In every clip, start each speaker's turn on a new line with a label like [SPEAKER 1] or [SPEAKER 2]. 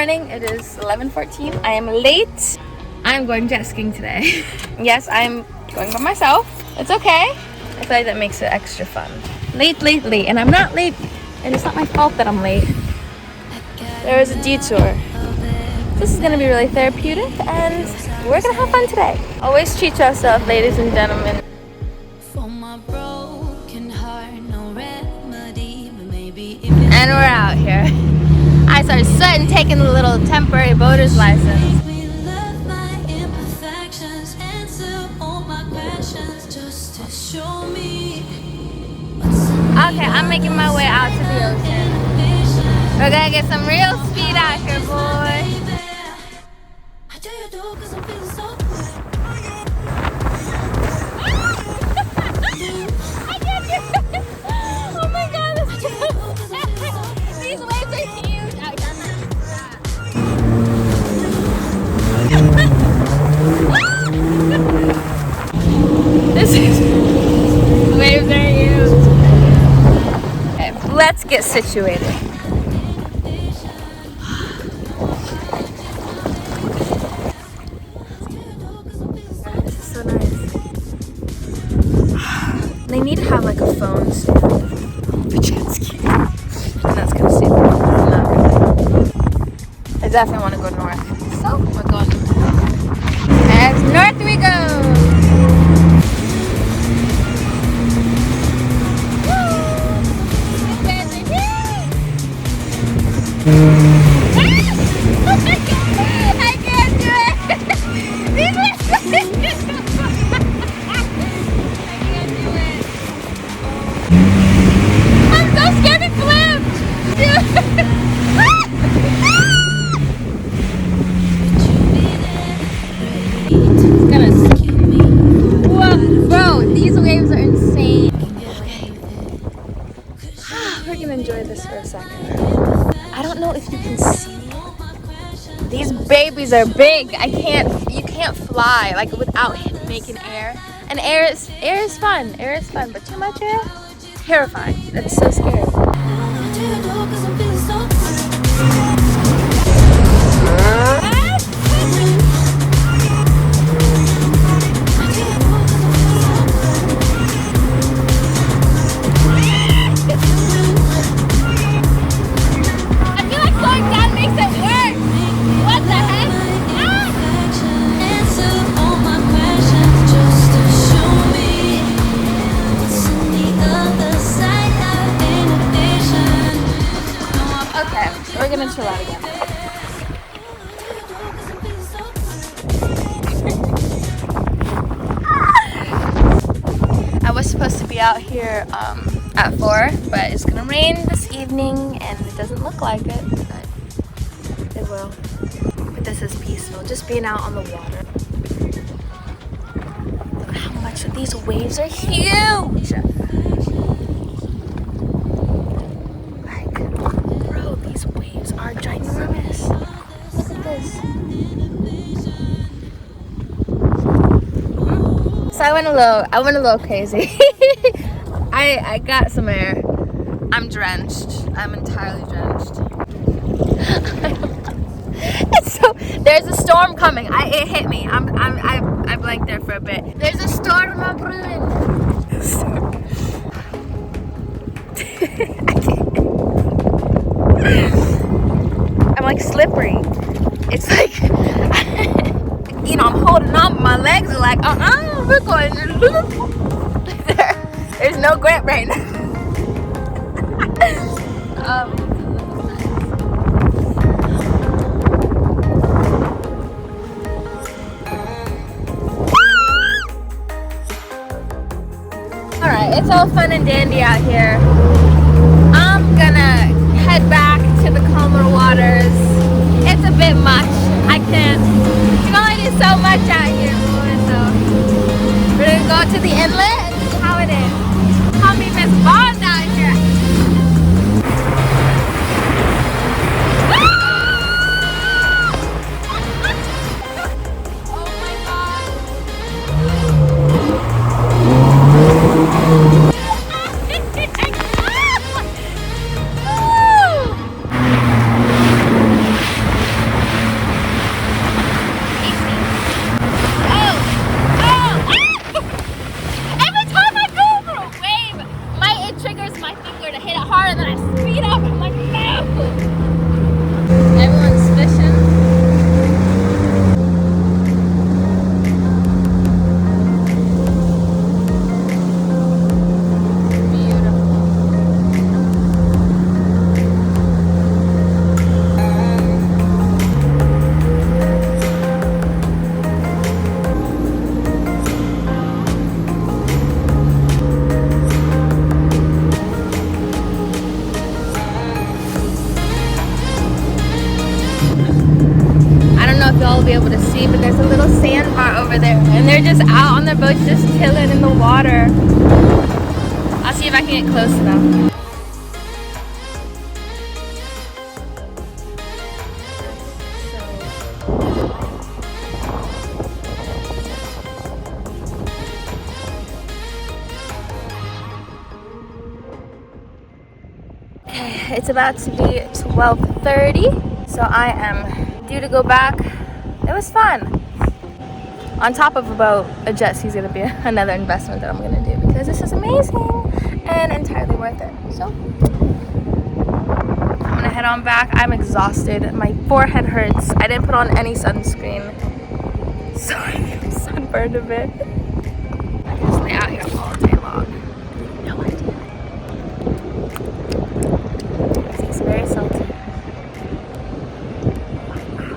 [SPEAKER 1] morning. It is 11:14. I am late. I'm going jet skiing today. Yes, I'm going by myself. It's okay. I feel like that makes it extra fun. Late. And I'm not late. And it's not my fault that I'm late. There is a detour. This is gonna be really therapeutic and we're gonna have fun today. Always treat yourself, ladies and gentlemen. And we're out here. I started sweating taking the little temporary boater's license. Okay, I'm making my way out to the ocean. We're gonna get some real speed out here, boy. Oh my god, these waves are huge. The waves are huge. Okay, let's get situated. This is so nice. They need to have like a phone stand for jet skiing. And that's kind of stupid. Not really. I definitely want to go north. So we're going. As north we go. I can't do it. These I'm so scared to flip! It's gonna scare me. Whoa, bro, these waves are insane. We're gonna enjoy this for a second. I don't know if you can see. These babies are big. You can't fly like without making air. And air is fun. Air is fun, but too much air? Terrifying. That's so scary. I feel like slowing down makes it worse. What the heck? Okay, we're gonna chill out again. I was supposed to be out here at 4, but it's gonna rain this evening and it doesn't look like it, but it will. But this is peaceful, just being out on the water. Look at how much of these waves are huge! These waves are ginormous. Look at this. So I went a little crazy. I got some air. I'm drenched. I'm entirely drenched. There's a storm coming. It hit me. I blanked there for a bit. There's a storm, my brother. I'm like slippery. It's like, you know, I'm holding on. My legs are like, we're going. There's no grip right now. All right, it's all fun and dandy out here. I'm gonna head back to the calmer waters. It's a bit much. I can only do so much out here, so we're gonna go to the inlet and see how it is. Call me Miss Bond out here. Oh my god. will be able to see, but there's a little sandbar over there, and they're just out on their boats just chilling in the water. I'll see if I can get close enough. It's about to be 12:30, so I am due to go back. It was fun. On top of a boat, a jet ski is going to be another investment that I'm going to do because this is amazing and entirely worth it. So I'm going to head on back. I'm exhausted. My forehead hurts. I didn't put on any sunscreen, so I'm sunburned a bit. I can just lay out here all day long. No idea. Very salty.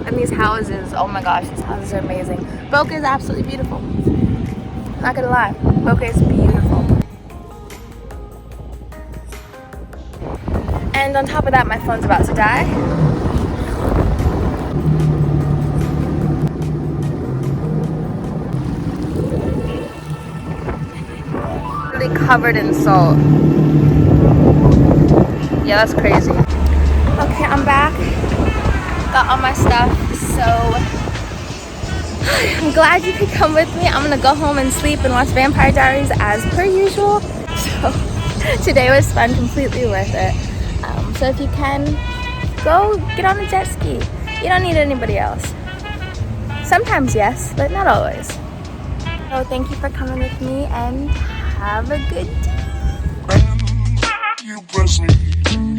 [SPEAKER 1] And these houses, oh my gosh, these houses are amazing. Boca is absolutely beautiful. Not gonna lie, Boca is beautiful. And on top of that, my phone's about to die. Really covered in salt. Yeah, that's crazy. Okay, I'm back. Got all my stuff, so I'm glad you could come with me. I'm gonna go home and sleep and watch Vampire Diaries as per usual. So today was fun, completely worth it. So if you can, go get on a jet ski. You don't need anybody else. Sometimes yes, but not always. So thank you for coming with me and have a good day. You press me,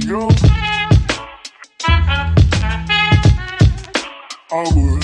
[SPEAKER 1] yo. I would.